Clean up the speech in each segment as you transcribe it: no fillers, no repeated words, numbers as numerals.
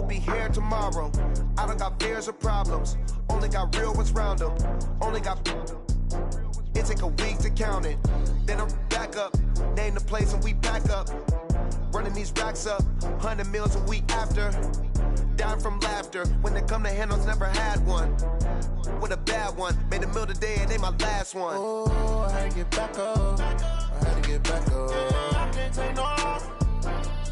be here tomorrow. I don't got fears or problems, only got real ones round them. Only got. It take a week to count it. Then I'm back up, name the place and we pack up. Running these racks up, 100 meals a week after. Down from laughter, when they come to handles, never had one. With a bad one, made a meal today and ain't my last one. Oh, I had to get back up. I had to get back up. I can't take no off.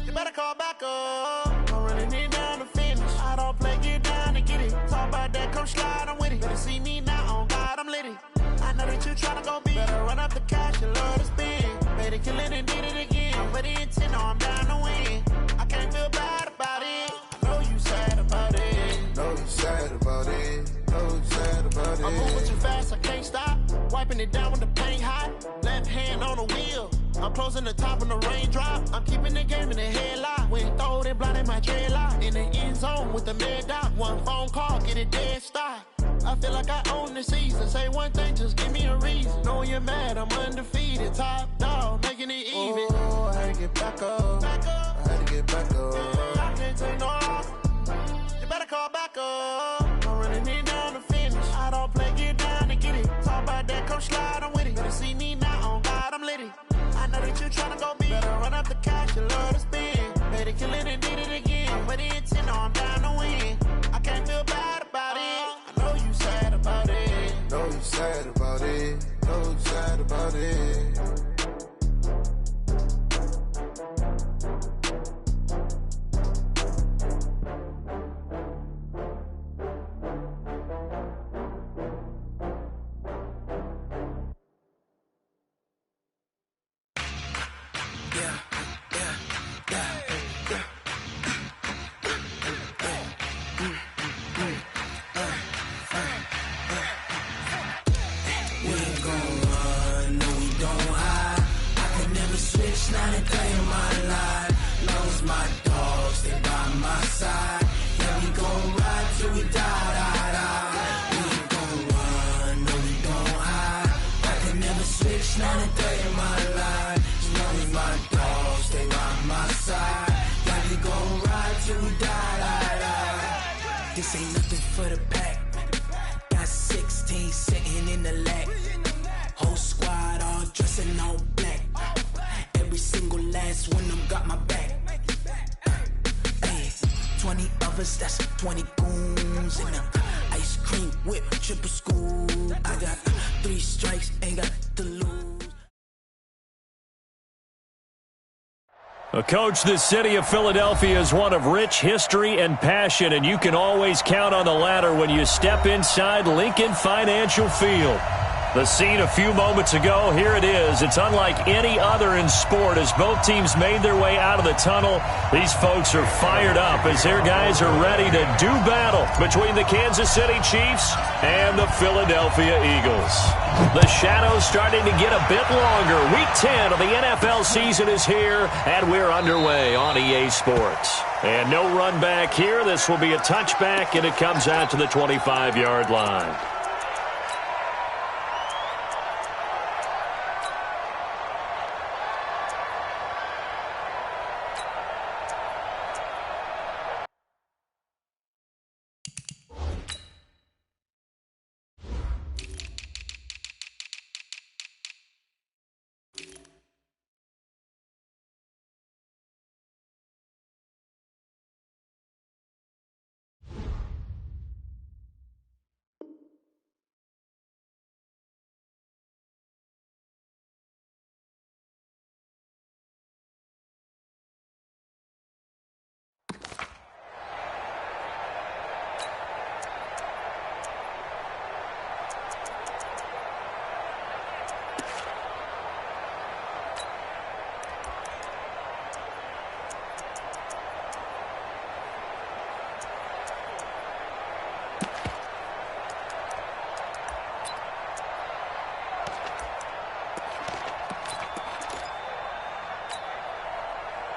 You better call back up. I'm running it down to finish. I don't play, get down to get it. Talk about that, come slide, I'm with it. Better see me now, on God, I'm litty. I know that you tryna go big. Better run up the cash, you love to spend. Better kill it and did it again. I'm with the intent, no, I'm down to win. I can't feel bad about it. I know you sad about it. Know you sad about it. Know you sad about it. I'm moving too fast, I can't stop. Wiping it down when the paint hot. Left hand on the wheel. I'm closing the top when the raindrop. I'm keeping the game in the headlock. When throw it blind in my dreadlock. In the end zone with the mad dot. One phone call, get it dead stop. I feel like I own the season. Say one thing, just give me a reason. Knowing you're mad, I'm undefeated. Top dog, making it even. Oh, I had to get back up. I had to get back up. I can't take no off. You better call back up. I'm running it down to finish. I don't play, get down to get it. Talk about that, come slide, I'm with it. Better see me now, on God, I'm litty. I know that you tryna go big. Better run up the cash, you love to spend. Better kill it and did it again. With the intent, no, I'm down to win. I can't feel bad about it. I know you sad about it. Know you sad about it. Know you sad about it. Not a day in my life. Long as my dogs, they by my side. Yeah, we gon' ride till we die. We ain't gon' run, no, we gon' hide. I can never switch, not a day in my life. As long as my dogs, stay by my side. Yeah, we gon' ride till we die. This ain't nothing for the pack. Got 16 sitting in the lap. Whole squad all dressing all black. Every single last one of them got my back. Hey, 20 of us, that's 20 goons. And ice cream whip, triple scoop. I got 3 strikes, ain't got to lose. Coach, the city of Philadelphia is one of rich history and passion, and you can always count on the ladder when you step inside Lincoln Financial Field. The scene a few moments ago, here it is. It's unlike any other in sport as both teams made their way out of the tunnel. These folks are fired up as their guys are ready to do battle between the Kansas City Chiefs and the Philadelphia Eagles. The shadows starting to get a bit longer. Week 10 of the NFL season is here, and we're underway on EA Sports. And no run back here. This will be a touchback, and it comes out to the 25-yard line.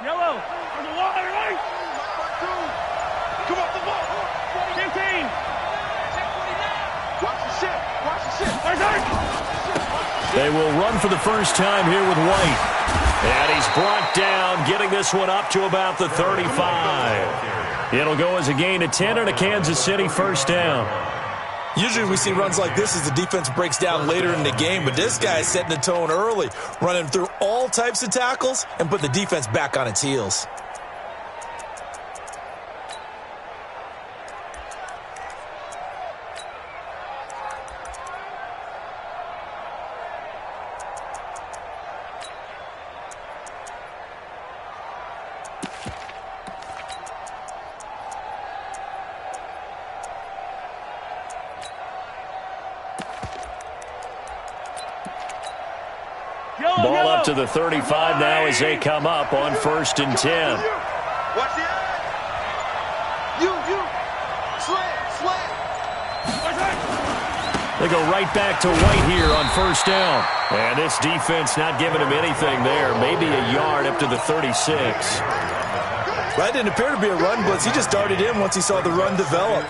Yellow, on the wall, right? Come off the ball. 15. Watch the shit. Watch the shit. They will run for the first time here with White. And he's brought down, getting this one up to about the 35. It'll go as a gain of 10 and a Kansas City first down. Usually we see runs like this as the defense breaks down later in the game, but this guy is setting the tone early, running through all types of tackles and put the defense back on its heels. Ball up to the 35 now as they come up on 1st and 10. Watch the eye. Slam. They go right back to White here on 1st down. And this defense not giving him anything there. Maybe a yard up to the 36. That didn't appear to be a run blitz. He just darted in once he saw the run develop.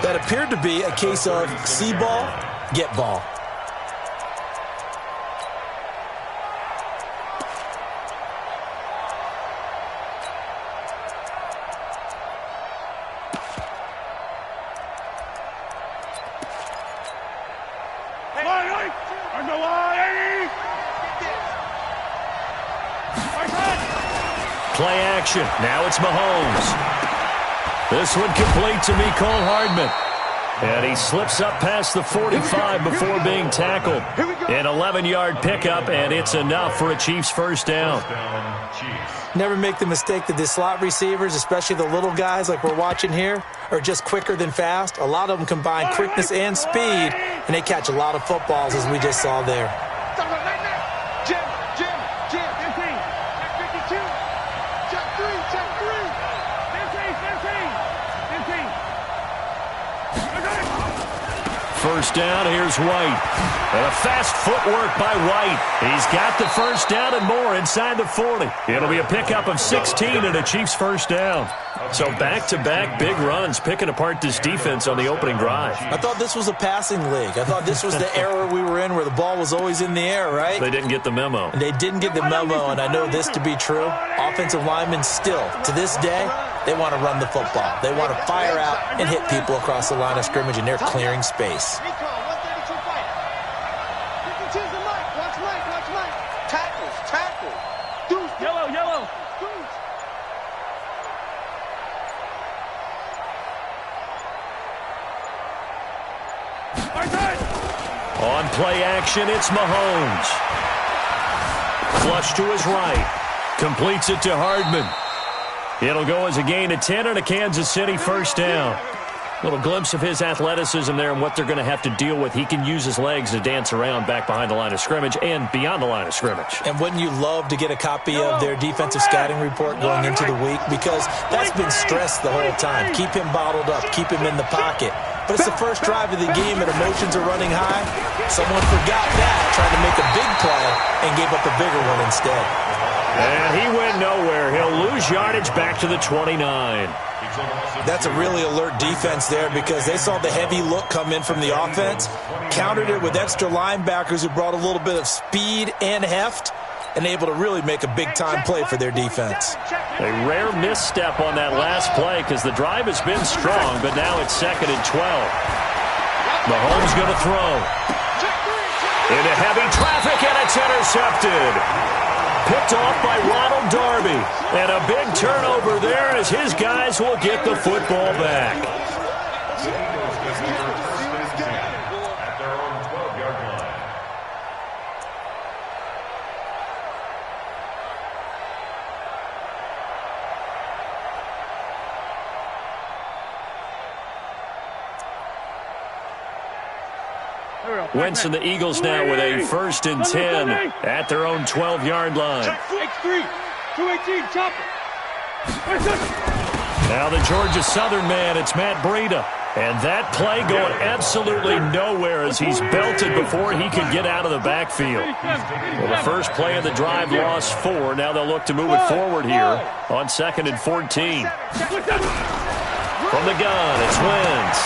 That appeared to be a case of see ball, get ball. Play action. Now it's Mahomes. This one complete to Mecole Hardman. And he slips up past the 45 before being tackled. An 11-yard pickup, and it's enough for a Chiefs first down. Never make the mistake that the slot receivers, especially the little guys like we're watching here, are just quicker than fast. A lot of them combine quickness and speed, and they catch a lot of footballs, as we just saw there. First down, here's White. And a fast footwork by White. He's got the first down and more inside the 40. It'll be a pickup of 16 and a Chiefs first down. So back-to-back big runs picking apart this defense on the opening drive. I thought this was a passing league. I thought this was the era we were in where the ball was always in the air, right? They didn't get the memo. And they didn't get the memo, and I know this to be true. Offensive linemen still, to this day, they want to run the football. They want to fire out and hit people across the line of scrimmage, and they're clearing space. On play action, it's Mahomes. Flush to his right. Completes it to Hardman. It'll go as a gain of 10 and a Kansas City first down. Little glimpse of his athleticism there and what they're going to have to deal with. He can use his legs to dance around back behind the line of scrimmage and beyond the line of scrimmage. And wouldn't you love to get a copy of their defensive scouting report going into the week? Because that's been stressed the whole time. Keep him bottled up. Keep him in the pocket. But it's the first drive of the game and emotions are running high. Someone forgot that, tried to make a big play, and gave up a bigger one instead. And he went nowhere. He'll lose yardage back to the 29. That's a really alert defense there because they saw the heavy look come in from the offense, countered it with extra linebackers who brought a little bit of speed and heft, and able to really make a big-time play for their defense. A rare misstep on that last play because the drive has been strong, but now it's 2nd and 12. Mahomes going to throw. Into heavy traffic, and it's intercepted. Picked off by Ronald Darby. And a big turnover there as his guys will get the football back. Wentz and the Eagles now with a 1st and 10 at their own 12-yard line. X3, 218, chopper. Now the Georgia Southern man, it's Matt Breida. And that play going absolutely nowhere as he's belted before he could get out of the backfield. Well, the first play of the drive lost 4. Now they'll look to move it forward here on 2nd and 14. From the gun, it's Wentz.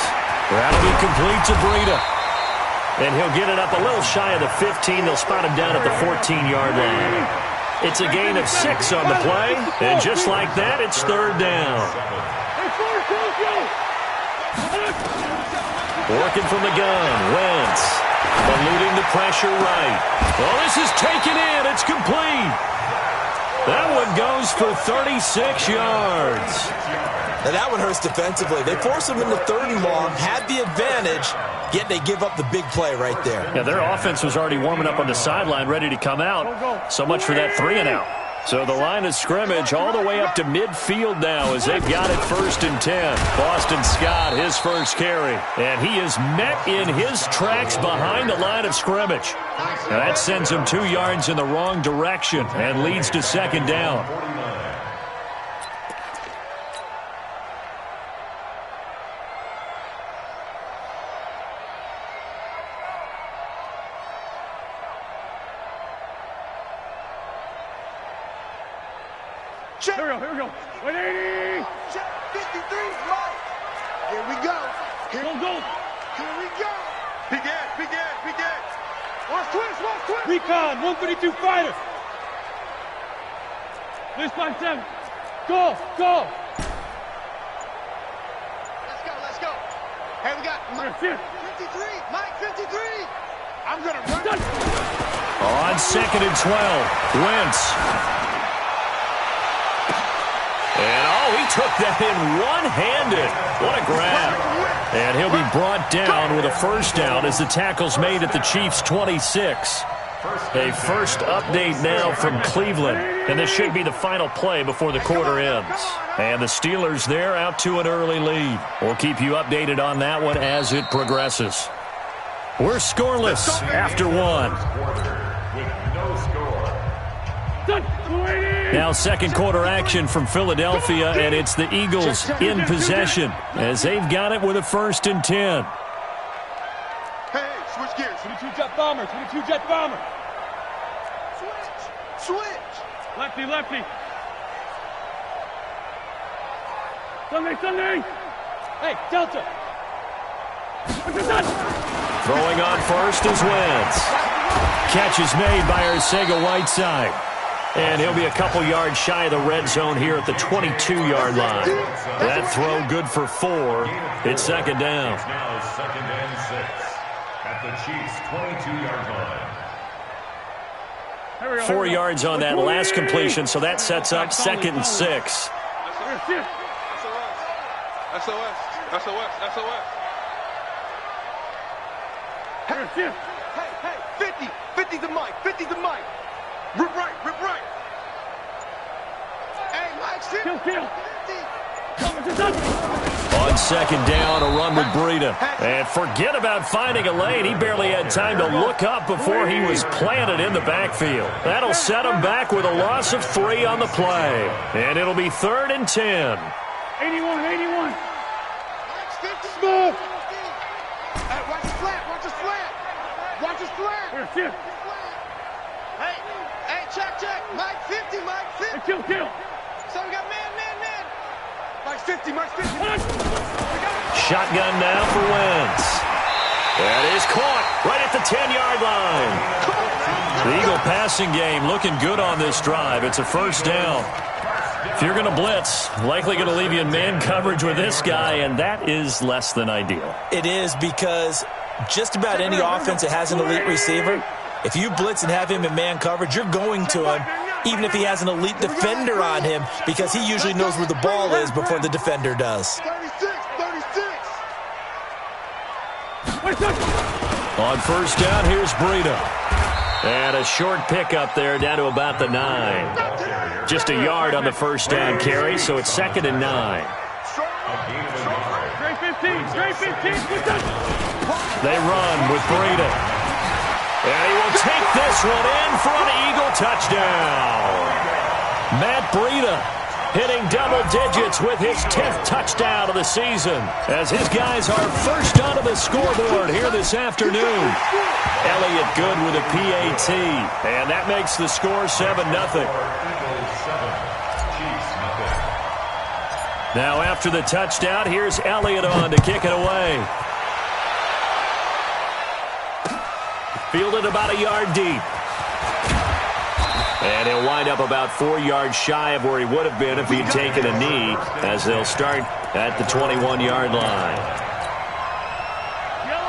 That'll be complete to Breida. And he'll get it up a little shy of the 15. They'll spot him down at the 14-yard line. It's a gain of 6 on the play. And just like that, it's 3rd down. Working from the gun. Wentz. Eluding the pressure right. Well, this is taken in. It's complete. That one goes for 36 yards. Now that one hurts defensively. They force them into 3rd and long, had the advantage, yet they give up the big play right there. Yeah, their offense was already warming up on the sideline, ready to come out. So much for that 3-and-out. So the line of scrimmage all the way up to midfield now as they've got it 1st and 10. Boston Scott, his first carry. And he is met in his tracks behind the line of scrimmage. Now that sends him 2 yards in the wrong direction and leads to 2nd down. Here we go. 180. Check 53, Mike. Here we go. Go. Here we go. Begin. Watch twist. Recon, 132 fighter. This 5-7. Go. Let's go. Hey, we got Mike 53. Mike 53. I'm going to run. On 2nd and 12. Wentz. And, he took that in one-handed. What a grab. And he'll be brought down with a 1st down as the tackle's made at the Chiefs' 26. A first update now from Cleveland. And this should be the final play before the quarter ends. And the Steelers there out to an early lead. We'll keep you updated on that one as it progresses. We're scoreless after 1. Now 2nd quarter action from Philadelphia, and it's the Eagles in possession as they've got it with a 1st and 10. Hey, switch gears. 22 jet bomber. Switch. Lefty. Sunday. Hey, Delta. Throwing on first is Wentz. Catch is made by Arcega-Whiteside. And he'll be a couple yards shy of the red zone here at the 22-yard line. That throw good for 4. It's 2nd down. Now 2nd and 6 at the Chiefs' 22-yard line. 4 yards on that last completion, so that sets up 2nd and 6. SOS. Hey, 50 to Mike. Rip right. Hey, Mike, Kill. On 2nd down, a run with Breida. And forget about finding a lane. He barely had time to look up before he was planted in the backfield. That'll set him back with a loss of 3 on the play. And it'll be 3rd and 10. 81. Smooth. Hey, watch his flat. Hey, check. Mike 50. Kill. So we got man. Mike 50. Shotgun now for Wentz. That is caught right at the 10-yard line. The Eagle passing game looking good on this drive. It's a 1st down. If you're going to blitz, likely going to leave you in man coverage with this guy, and that is less than ideal. It is because just about any offense that has an elite receiver, if you blitz and have him in man coverage, you're going to him, even if he has an elite defender on him, because he usually knows where the ball is before the defender does. 36. On 1st down, here's Breida. And a short pickup there down to about the 9. Just a yard on the 1st down carry, so it's 2nd and 9. Straight 15. They run with Breida. And he will take this one in for an Eagle touchdown. Matt Breida hitting double digits with his 10th touchdown of the season as his guys are first onto the scoreboard here this afternoon. Elliott good with a PAT, and that makes the score 7-0. Now after the touchdown, here's Elliott on to kick it away. Fielded about a yard deep. And he'll wind up about 4 yards shy of where he would have been if he'd taken a knee, as they'll start at the 21-yard line.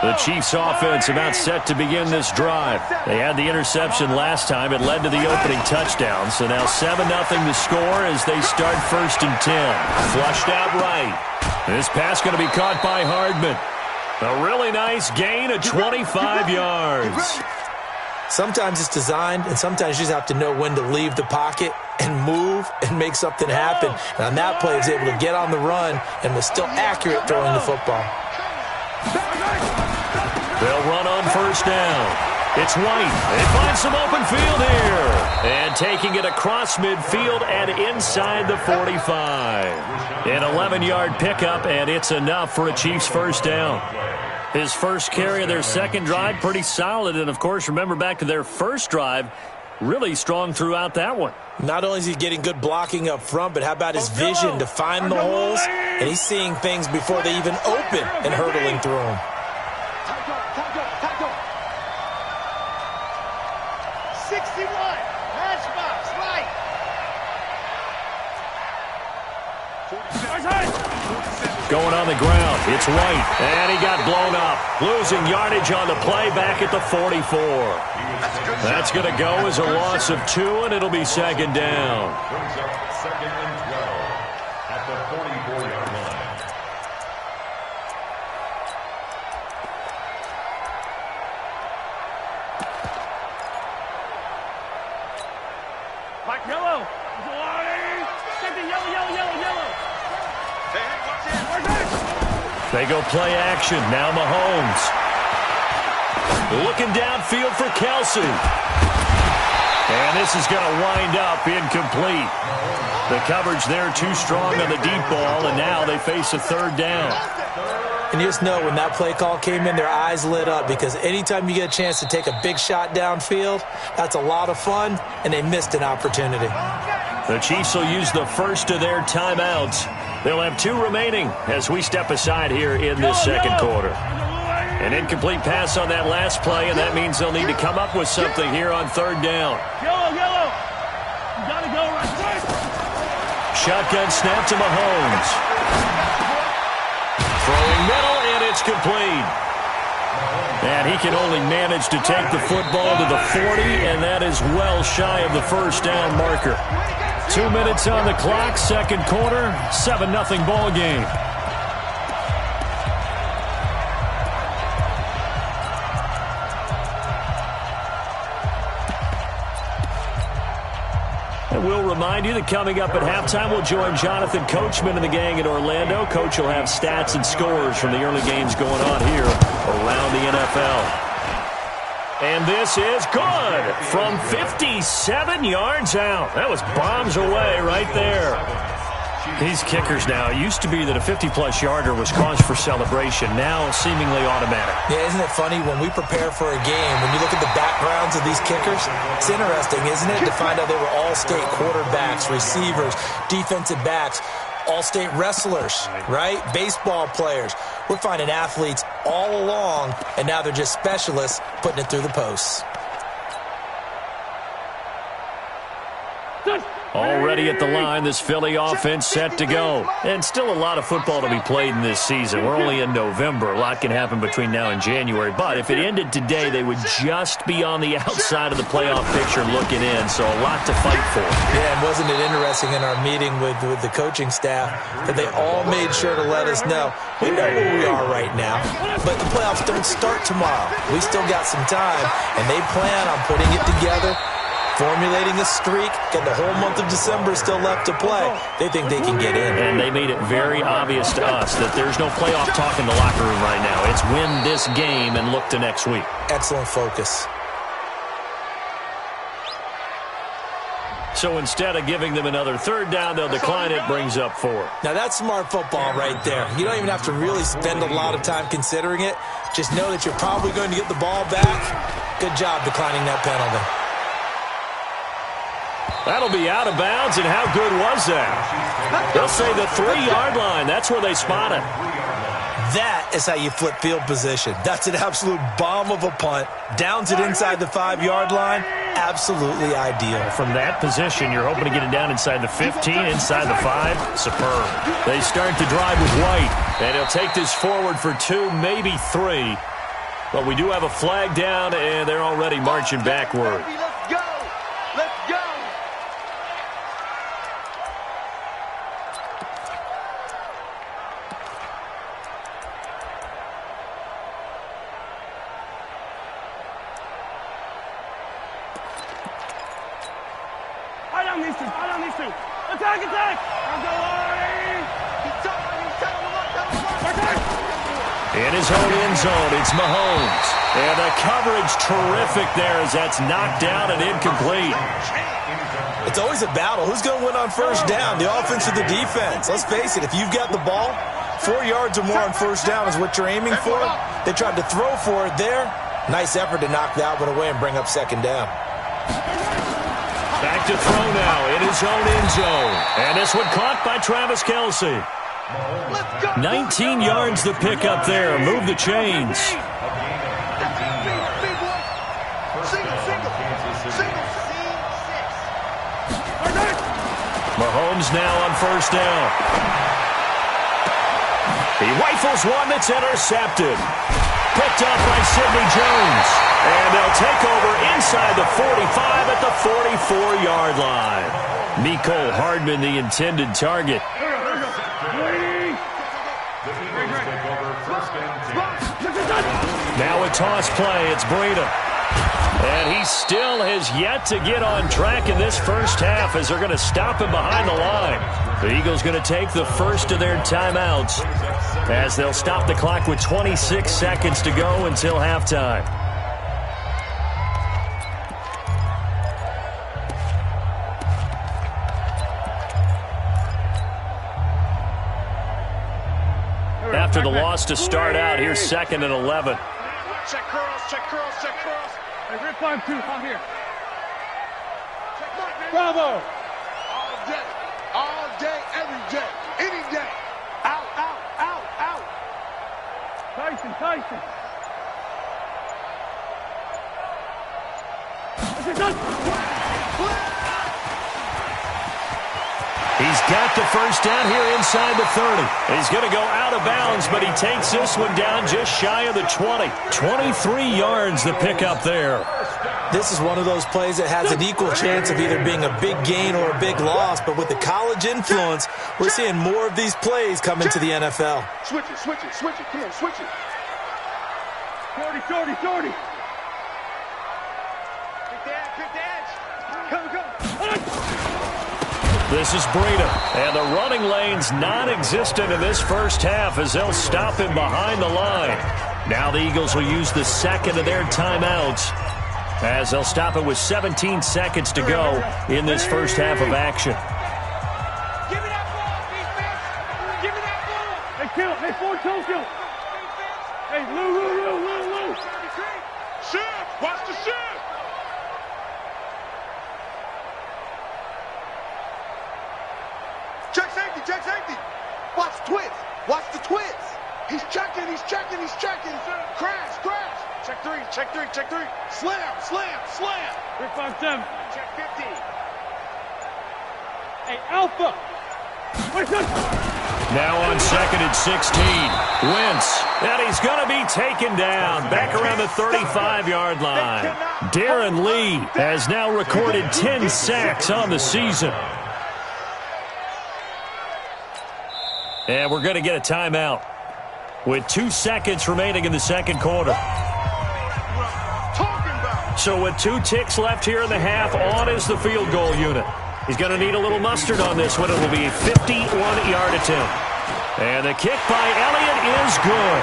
The Chiefs offense about set to begin this drive. They had the interception last time. It led to the opening touchdown. So now 7-0 to score as they start 1st and 10. Flushed out right. This pass going to be caught by Hardman. A really nice gain of 25 yards. Sometimes it's designed, and sometimes you just have to know when to leave the pocket and move and make something happen. And on that play, he was able to get on the run and was still accurate throwing the football. They'll run on 1st down. It's White. They find some open field here. And taking it across midfield and inside the 45. An 11-yard pickup, and it's enough for a Chiefs 1st down. His first carry of their second drive, pretty solid. And, of course, remember back to their first drive, really strong throughout that one. Not only is he getting good blocking up front, but how about his vision to find the holes? And he's seeing things before they even open and hurtling through them. 61, matchbox, right. Going on the ground, it's White, and he got blown up. Losing yardage on the play back at the 44. That's going to go as a loss of 2, and it'll be 2nd down. Brings up 2nd and 12 at the 44-yard line. Mike, yellow. Take the yellow. They go play action. Now Mahomes. Looking downfield for Kelsey. And this is going to wind up incomplete. The coverage there too strong on the deep ball, and now they face a 3rd down. And you just know when that play call came in, their eyes lit up, because anytime you get a chance to take a big shot downfield, that's a lot of fun, and they missed an opportunity. The Chiefs will use the first of their timeouts. They'll have 2 remaining as we step aside here in this second quarter. An incomplete pass on that last play, and that means they'll need to come up with something here on 3rd down. Yellow. You gotta go right. Shotgun snap to Mahomes. Throwing middle, and it's complete. And he can only manage to take the football to the 40, and that is well shy of the 1st down marker. 2 minutes on the clock, second quarter, 7-0 ball game. And we'll remind you that coming up at halftime, we'll join Jonathan Coachman and the gang in Orlando. Coach will have stats and scores from the early games going on here around the NFL. And this is good from 57 yards out. That was bombs away right there. These kickers now, it used to be that a 50-plus yarder was cause for celebration. Now seemingly automatic. Yeah, isn't it funny when we prepare for a game, when you look at the backgrounds of these kickers, it's interesting, isn't it, to find out they were all-state quarterbacks, receivers, defensive backs, all-state wrestlers, right? Baseball players. We're finding athletes all along, and now they're just specialists putting it through the posts. Already at the line, this Philly offense set to go. And still a lot of football to be played in this season. We're only in November. A lot can happen between now and January. But if it ended today, they would just be on the outside of the playoff picture looking in. So a lot to fight for. Yeah, and wasn't it interesting in our meeting with the coaching staff that they all made sure to let us know, we know where we are right now, but the playoffs don't start tomorrow. We still got some time, and they plan on putting it together, formulating a streak, and the whole month of December is still left to play. They think they can get in. And they made it very obvious to us that there's no playoff talk in the locker room right now. It's win this game and look to next week. Excellent focus. So instead of giving them another third down, they'll decline it, brings up 4. Now that's smart football right there. You don't even have to really spend a lot of time considering it. Just know that you're probably going to get the ball back. Good job declining that penalty. That'll be out of bounds, and how good was that? They'll say the 3-yard line. That's where they spot it. That is how you flip field position. That's an absolute bomb of a punt. Downs it inside the 5-yard line. Absolutely ideal. From that position, you're hoping to get it down inside the 15, inside the 5. Superb. They start to drive with White, and he'll take this forward for 2, maybe 3. But we do have a flag down, and they're already marching backward. Let's go! Let's go! These two. Attack, attack! In his own end zone, it's Mahomes. And the coverage terrific there as that's knocked down and incomplete. It's always a battle. Who's going to win on first down, the offense or the defense? Let's face it, if you've got the ball, 4 yards or more on first down is what you're aiming for. They tried to throw for it there. Nice effort to knock that one away and bring up second down. Back to throw now in his own end zone. And this one caught by Travis Kelce. 19 yards the pickup there. Move the chains. Mahomes now on first down. He rifles one that's intercepted. Picked up by Sidney Jones. And they'll take over inside the 45 at the 44-yard line. Mecole Hardman, the intended target. Now a toss play. It's Breida. And he still has yet to get on track in this first half as they're going to stop him behind the line. The Eagles going to take the first of their timeouts as they'll stop the clock with 26 seconds to go until halftime. After the loss to start out, here's 2nd and 11. Check curls, check curls, check curls. Hey, rip 5-2, out here. Bravo! All day, every day, any day. Out, out, out, out. Tyson. He's got the first down here inside the 30. He's going to go out of bounds, but he takes this one down just shy of the 20. 23 yards the pickup there. This is one of those plays that has an equal chance of either being a big gain or a big loss, but with the college influence, we're seeing more of these plays come into the NFL. Switch it. Come on, switch it. 40. Pick the edge. Come. This is Breida, and the running lane's non-existent in this first half as they'll stop him behind the line. Now the Eagles will use the second of their timeouts as they'll stop it with 17 seconds to go in this first half of action. Give me that ball, defense. Give me that ball. Hey, kill. Hey, Ford, kill. Hey, Lou. Shift. Watch the shift. Check safety. Watch the twist. He's checking. Crash. Check three. Slam. Rick 5-7. Check 50. Hey, Alpha. Now on 2nd and 16. Wentz. And he's going to be taken down back around the 35-yard line. Darren Lee has now recorded 10 sacks on the season. And we're going to get a timeout with 2 seconds remaining in the second quarter. So with 2 ticks left here in the half, on is the field goal unit. He's going to need a little mustard on this one. It will be a 51-yard attempt. And the kick by Elliott is good.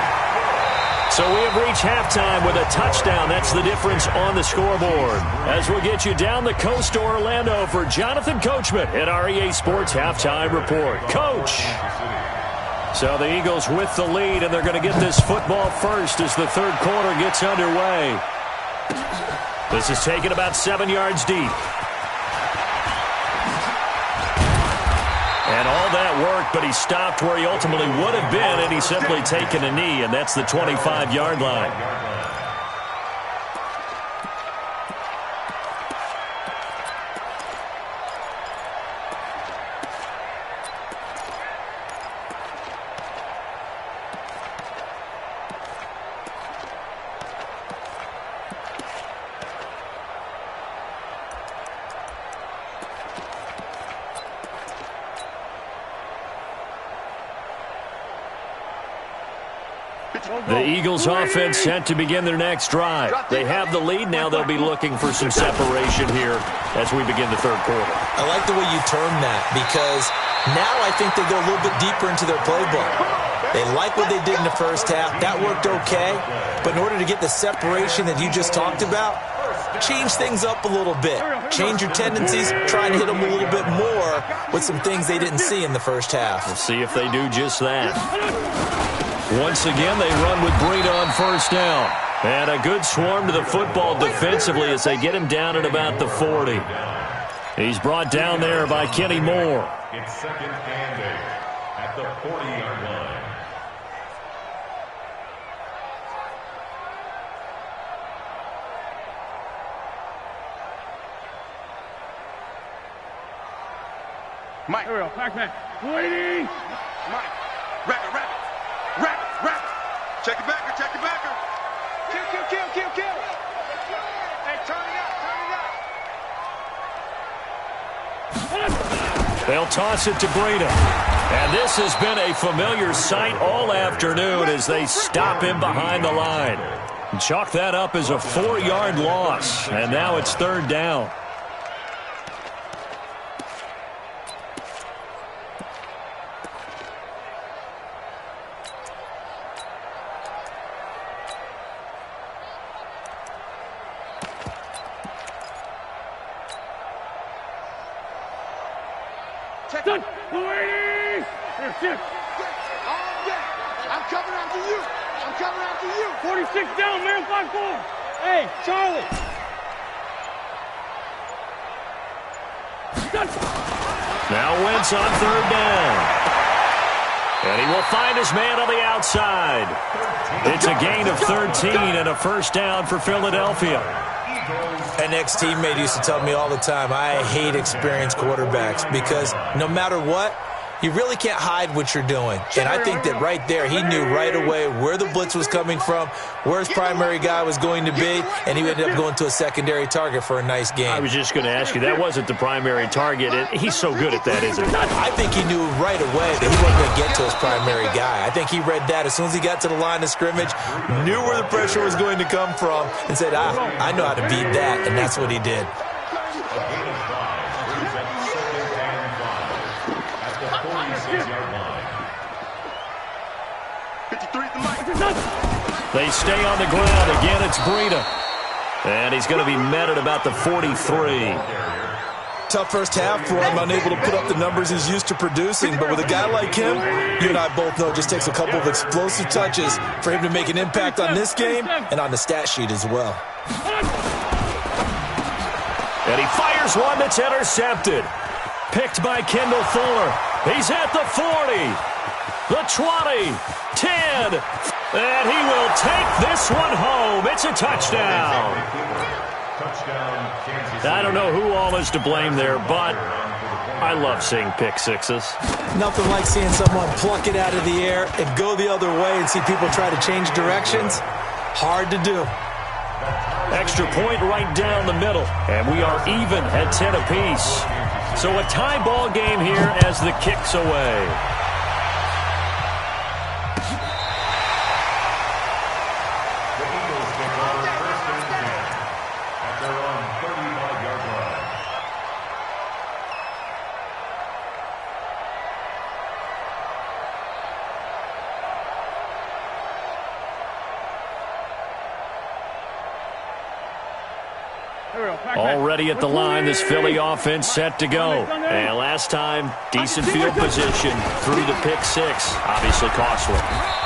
So we have reached halftime with a touchdown. That's the difference on the scoreboard. As we'll get you down the coast to Orlando for Jonathan Coachman at our EA Sports Halftime Report. Coach! So the Eagles with the lead, and they're going to get this football first as the third quarter gets underway. This is taken about 7 yards deep. And all that worked, but he stopped where he ultimately would have been, and he's simply taken a knee, and that's the 25-yard line. The Eagles offense set to begin their next drive. They have the lead. Now they'll be looking for some separation here as we begin the third quarter. I like the way you term that because now I think they go a little bit deeper into their playbook. They like what they did in the first half. That worked okay. But in order to get the separation that you just talked about, change things up a little bit. Change your tendencies. Try and hit them a little bit more with some things they didn't see in the first half. We'll see if they do just that. Once again, they run with Breida on first down. And a good swarm to the football defensively as they get him down at about the 40. He's brought down there by Kenny Moore. It's second and 8 at the 40-yard line. Mike. Here we go. Pac-Man. Waiting. Mike. Rabbit. Check your backer. Kill. Hey, turn it up. They'll toss it to Breida. And this has been a familiar sight all afternoon as they stop him behind the line. Chalk that up as a 4-yard loss. And now it's third down. Done. Waiting. Here, sit. I'm coming after you. 46 down, man. 5-4. Hey, Charlie. Done. Now Wentz on third down. And he will find his man on the outside. It's a gain of 13 and a first down for Philadelphia. An ex-teammate used to tell me all the time, I hate experienced quarterbacks because no matter what, you really can't hide what you're doing. And I think that right there, he knew right away where the blitz was coming from, where his primary guy was going to be, and he ended up going to a secondary target for a nice game. I was just going to ask you, that wasn't the primary target. He's so good at that, isn't he? I think he knew right away that he wasn't going to get to his primary guy. I think he read that as soon as he got to the line of scrimmage, knew where the pressure was going to come from, and said, I know how to beat that, and that's what he did. They stay on the ground. Again, it's Breida. And he's going to be met at about the 43. Tough first half for him, unable to put up the numbers he's used to producing. But with a guy like him, you and I both know it just takes a couple of explosive touches for him to make an impact on this game and on the stat sheet as well. And he fires one that's intercepted. Picked by Kendall Fuller. He's at the 40, the 20, 10, and he will take this one home. It's a touchdown. I don't know who all is to blame there, but I love seeing pick sixes. Nothing like seeing someone pluck it out of the air and go the other way and see people try to change directions. Hard to do. Extra point right down the middle, and we are even at 10 apiece. So a tie ball game here as the kick's away. Already at the line, this Philly offense set to go. And last time, decent field position through the pick six. Obviously costly.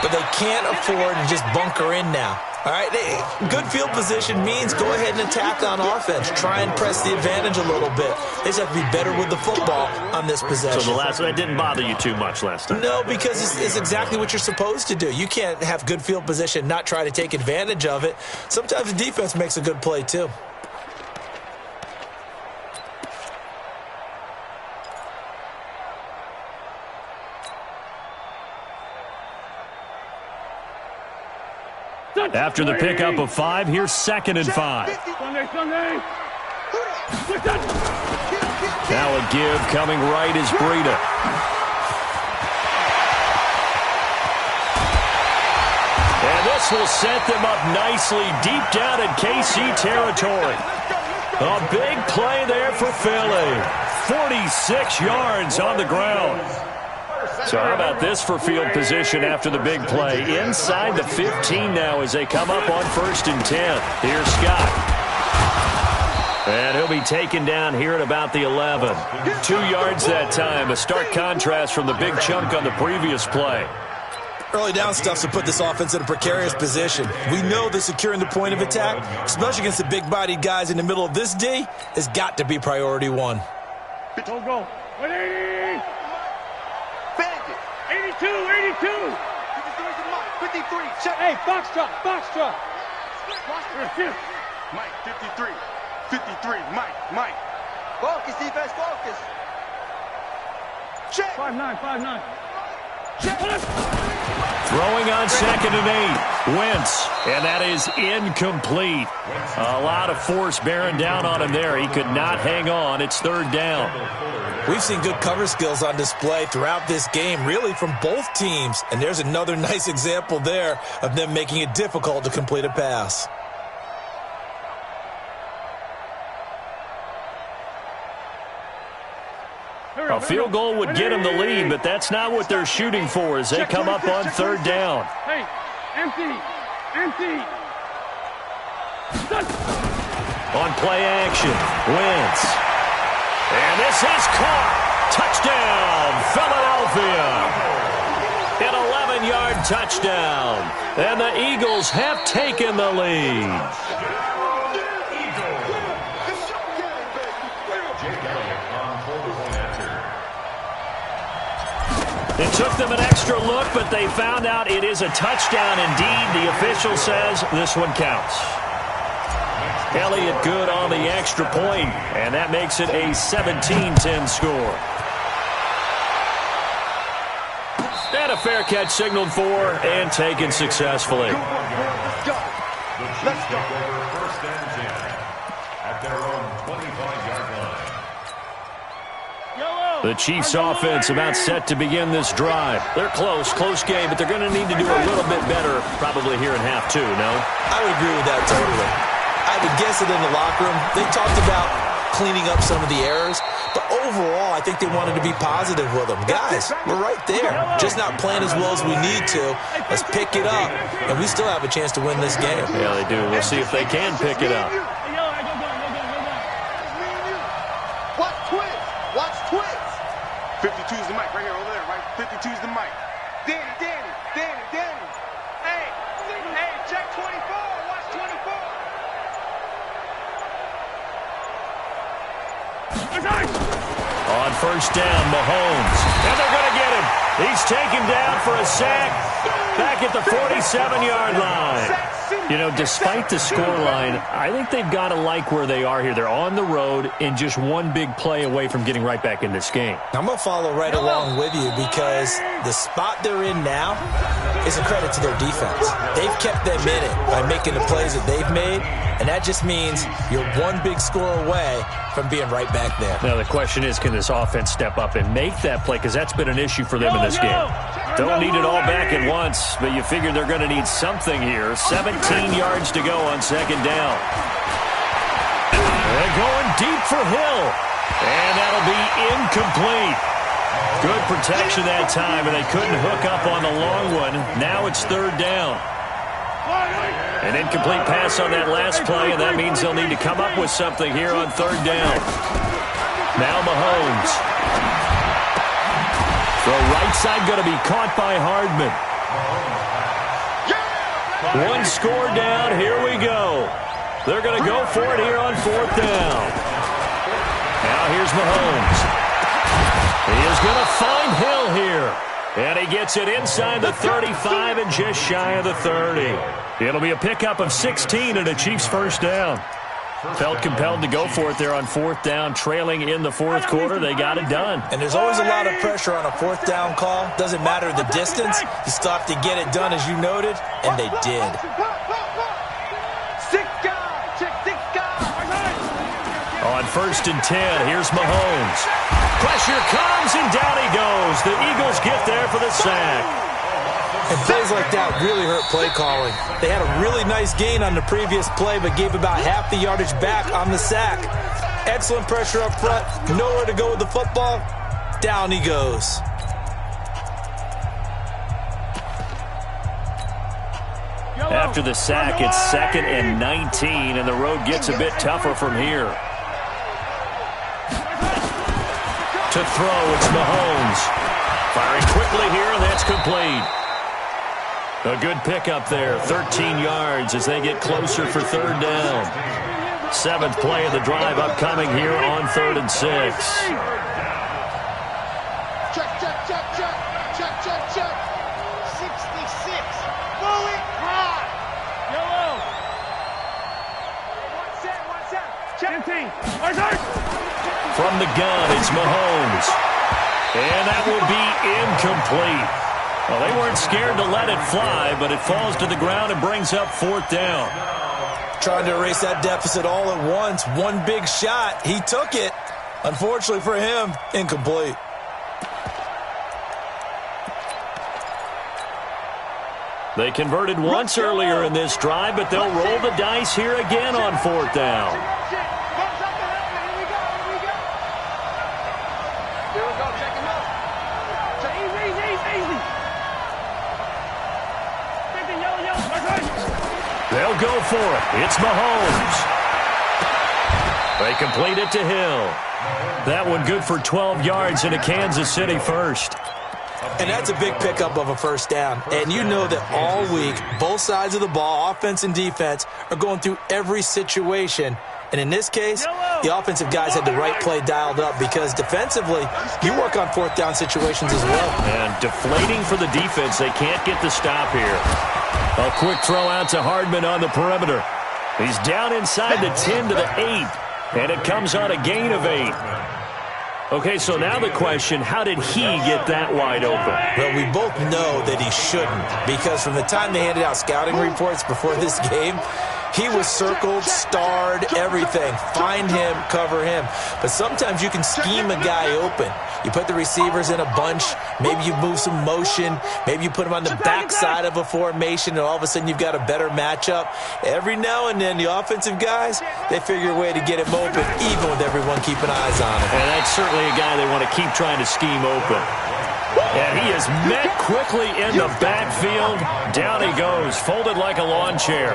But they can't afford to just bunker in now. All right, good field position means go ahead and attack on offense. Try and press the advantage a little bit. They just have to be better with the football on this possession. So the last one didn't bother you too much last time? No, because it's exactly what you're supposed to do. You can't have good field position, not try to take advantage of it. Sometimes the defense makes a good play too. After the pickup of 5, here's 2nd and 5. Sunday. Now a give coming right is Breida. And this will set them up nicely deep down in KC territory. A big play there for Philly. 46 yards on the ground. So how about this for field position after the big play? Inside the 15 now as they come up on 1st and 10. Here's Scott. And he'll be taken down here at about the 11. 2 yards that time. A stark contrast from the big chunk on the previous play. Early down stuff to put this offense in a precarious position. We know that securing the point of attack, especially against the big-bodied guys in the middle of this D, has got to be priority one. Go. 180. 82. 53. Check. Hey, Foxtrot. Mike, 53. 53. Mike. Focus, defense, focus. Check. 5'9". Check. Throwing on 2nd and 8. Wentz. And that is incomplete. A lot of force bearing down on him there. He could not hang on. It's 3rd down. We've seen good cover skills on display throughout this game, really from both teams. And there's another nice example there of them making it difficult to complete a pass. A field goal would get them the lead, but that's not what they're shooting for as they come up on 3rd down. Hey, empty. On play action, Wentz. And this is caught. Touchdown, Philadelphia. An 11-yard touchdown. And the Eagles have taken the lead. It took them an extra look, but they found out it is a touchdown indeed. The official says this one counts. Elliott good on the extra point, and that makes it a 17-10 score. And a fair catch signaled for and taken successfully. Let's go. First and 10 at their own 25-yard line. The Chiefs offense about set to begin this drive. They're close game, but they're going to need to do a little bit better probably here in half 2, no? I would agree with that totally. I would guess it in the locker room. They talked about cleaning up some of the errors, but overall, I think they wanted to be positive with them. Guys, we're right there. Just not playing as well as we need to. Let's pick it up, and we still have a chance to win this game. Yeah, they do. We'll see if they can pick it up. Watch twins. 52's the mic right here, over there, right? 52's the mic. Danny. Hey, check 24. Watch 24. On 1st down, Mahomes. And they're going to get him. He's taken down for a sack back at the 47-yard line. You know, despite the scoreline, I think they've got to like where they are here. They're on the road and just one big play away from getting right back in this game. I'm going to follow right along with you because the spot they're in now is a credit to their defense. They've kept them in it by making the plays that they've made, and that just means you're one big score away from being right back there. Now, the question is, can this offense step up and make that play? Because that's been an issue for them in this game. Don't need it all back at once, but you figure they're going to need something here. 17 yards to go on 2nd down. They're going deep for Hill, and that'll be incomplete. Good protection that time, and they couldn't hook up on the long one. Now it's 3rd down. An incomplete pass on that last play, and that means they'll need to come up with something here on 3rd down. Now Mahomes. The right side going to be caught by Hardman. One score down. Here we go. They're going to go for it here on 4th down. Now here's Mahomes. He is going to find Hill here. And he gets it inside the 35 and just shy of the 30. It'll be a pickup of 16 and a Chiefs 1st down. Felt compelled to go for it there on 4th down, trailing in the 4th quarter. They got it done. And there's always a lot of pressure on a 4th down call. Doesn't matter the distance. You still have to get it done, as you noted, and they did. 6 guys. Check 6 guys. On 1st and 10, here's Mahomes. Pressure comes, and down he goes. The Eagles get there for the sack. And plays like that really hurt play calling. They had a really nice gain on the previous play, but gave about half the yardage back on the sack. Excellent pressure up front. Nowhere to go with the football. Down he goes. After the sack, it's 2nd and 19, and the road gets a bit tougher from here. To throw, it's Mahomes. Firing quickly here, and that's complete. A good pickup there, 13 yards as they get closer for 3rd down. 7th play of the drive upcoming here on 3rd and 6. Check, check, check, check. Check, check, check. 66. Bullet high. Yellow. One set. Check. 15. From the gun, it's Mahomes. And that will be incomplete. Well, they weren't scared to let it fly, but it falls to the ground and brings up 4th down. Trying to erase that deficit all at once. One big shot. He took it. Unfortunately for him, incomplete. They converted once earlier in this drive, but they'll roll the dice here again on 4th down. They'll go for it. It's Mahomes. They complete it to Hill. That one good for 12 yards into Kansas City first. And that's a big pickup of a 1st down. And you know that all week, both sides of the ball, offense and defense, are going through every situation. And in this case, the offensive guys had the right play dialed up because defensively, you work on 4th down situations as well. And deflating for the defense. They can't get the stop here. A quick throw out to Hardman on the perimeter. He's down inside the 10 to the 8. And it comes on a gain of 8. Okay, so now the question, how did he get that wide open? Well, we both know that he shouldn't, because from the time they handed out scouting reports before this game, he was circled, starred, everything. Find him, cover him. But sometimes you can scheme a guy open. You put the receivers in a bunch. Maybe you move some motion. Maybe you put him on the backside of a formation, and all of a sudden you've got a better matchup. Every now and then, the offensive guys, they figure a way to get him open, even with everyone keeping eyes on him. And that's certainly a guy they want to keep trying to scheme open. And he is met quickly in the backfield. Down he goes, folded like a lawn chair.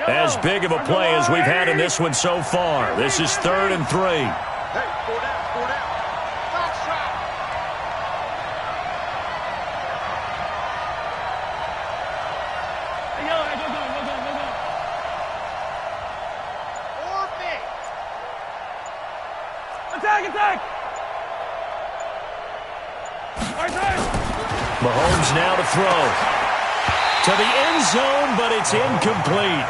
As big of a play as we've had in this one so far. This is 3rd and 3. Hey, 4 down. Fox trap. Hey, go. Orbit. Attack. Mahomes now to throw. To the end zone, but it's incomplete.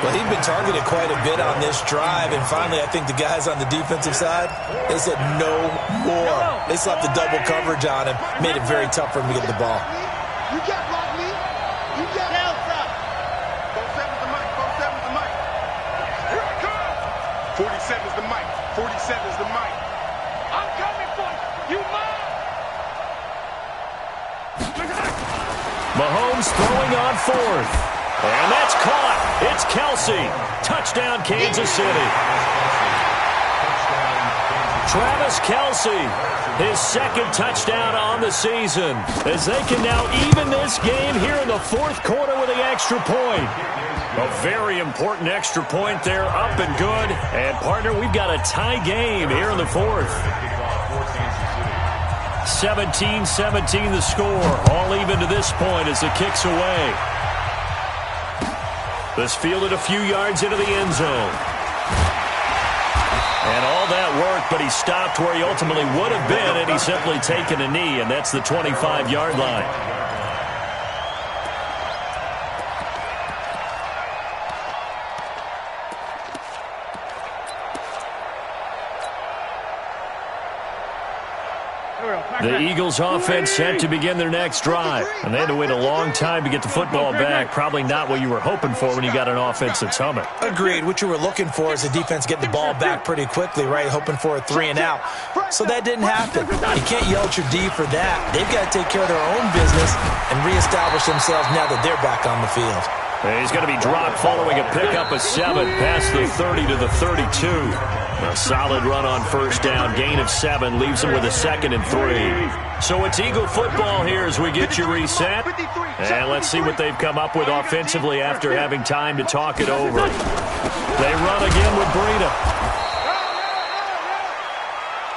Well, he'd been targeted quite a bit on this drive, and finally I think the guys on the defensive side, they said no more. They slapped the double coverage on him, made it very tough for him to get the ball. You can't block me. You can't help that. 47's the mic. 47's the mic. Here I come. 47's the mic. 47's the mic. I'm coming for you. You mine. Mahomes throwing on 4th. And that's caught. It's Kelsey. Touchdown, Kansas City. Travis Kelsey, his 2nd touchdown on the season, as they can now even this game here in the 4th quarter with the extra point. A very important extra point there, up and good. And, partner, we've got a tie game here in the 4th. 17-17 the score, all even to this point as it kicks away. This fielded a few yards into the end zone. And all that work, but he stopped where he ultimately would have been, and he's simply taken a knee, and that's the 25-yard line. Hey, The Eagles offense set to begin their next drive. And they had to wait a long time to get the football back. Probably not what you were hoping for when you got an offense that's humming. Agreed. What you were looking for is the defense getting the ball back pretty quickly, right? Hoping for a 3 and out. So that didn't happen. You can't yell at your D for that. They've got to take care of their own business and reestablish themselves now that they're back on the field. He's going to be dropped following a pickup of 7 past the 30 to the 32. A solid run on first down. Gain of 7 leaves him with a 2nd and 3. So it's Eagle football here as we get you reset. And let's see what they've come up with offensively after having time to talk it over. They run again with Breida.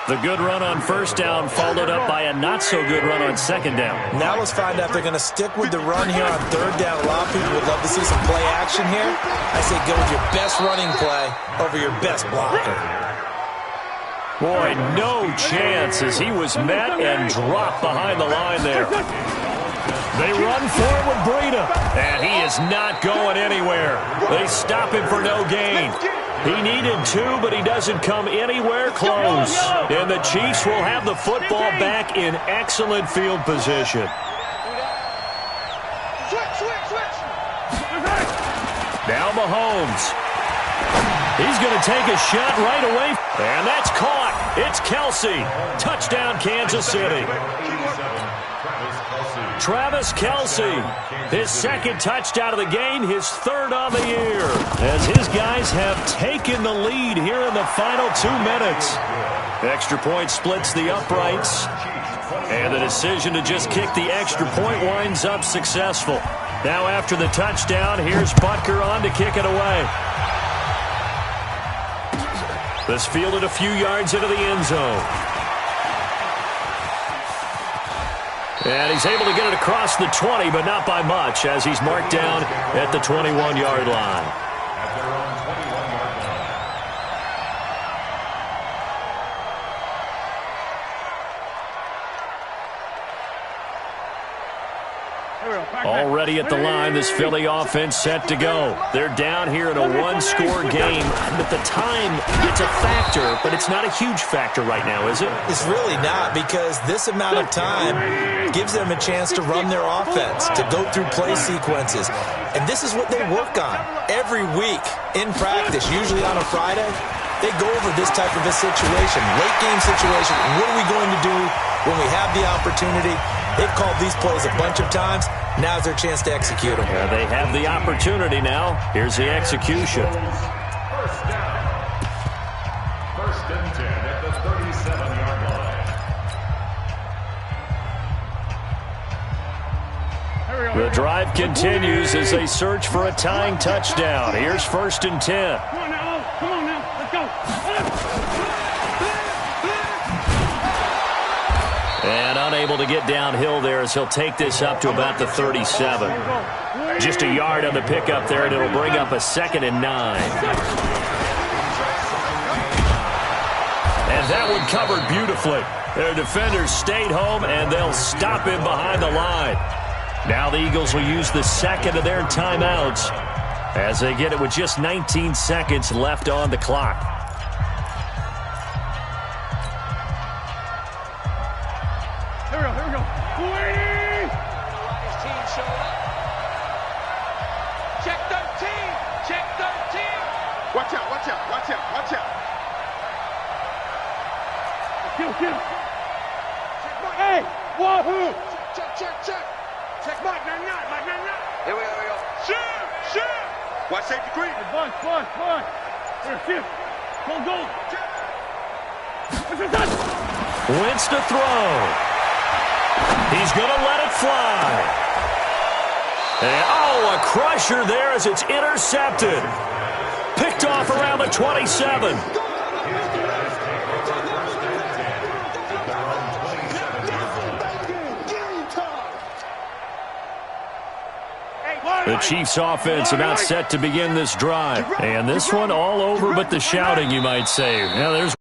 The good run on first down followed up by a not-so-good run on second down. Now let's find out if they're going to stick with the run here on third down. A lot of people would love to see some play action here. I say go with your best running play over your best blocker. Boy, no chance as he was met and dropped behind the line there. They run forward with Breida, and he is not going anywhere. They stop him for no gain. He needed 2, but he doesn't come anywhere close. And the Chiefs will have the football back in excellent field position. Now Mahomes. He's going to take a shot right away. And that's caught. It's Kelce. Touchdown, Kansas City. Travis Kelce, his 2nd touchdown of the game, his 3rd on the year, as his guys have taken the lead here in the final 2 minutes. Extra point splits the uprights, and the decision to just kick the extra point winds up successful. Now after the touchdown, here's Butker on to kick it away. This fielded a few yards into the end zone. And he's able to get it across the 20, but not by much, as he's marked down at the 21-yard line. Already at the line, this Philly offense set to go. They're down here in a 1-score game. But the time, it's a factor, but it's not a huge factor right now, is it? It's really not, because this amount of time gives them a chance to run their offense, to go through play sequences. And this is what they work on every week in practice, usually on a Friday. They go over this type of a situation, late game situation. What are we going to do when we have the opportunity? They've called these plays a bunch of times. Now's their chance to execute them. Yeah, they have the opportunity now. Here's the execution. First down. 1st and 10 at the 37-yard line. The drive continues as they search for a tying touchdown. Here's 1st and 10. Come on now, let's go. And unable to get downhill there as he'll take this up to about the 37. Just a yard on the pickup there, and it'll bring up a 2nd and 9. And that one covered beautifully. Their defenders stayed home, and they'll stop him behind the line. Now the Eagles will use the 2nd of their timeouts as they get it with just 19 seconds left on the clock. Here we go. His team showed up. Check 13. Check 13. Watch out, watch out, watch out, watch out. Kill. Hey, wahoo. Check. Check Mike, not. Here we go. Shoot. Watch safety green. Bunch. Here, shift. Go. Wentz to throw. He's going to let it fly. And, a crusher there as it's intercepted. Picked off around the 27. The Chiefs offense about set to begin this drive. And this one all over but the shouting, you might say. Now there's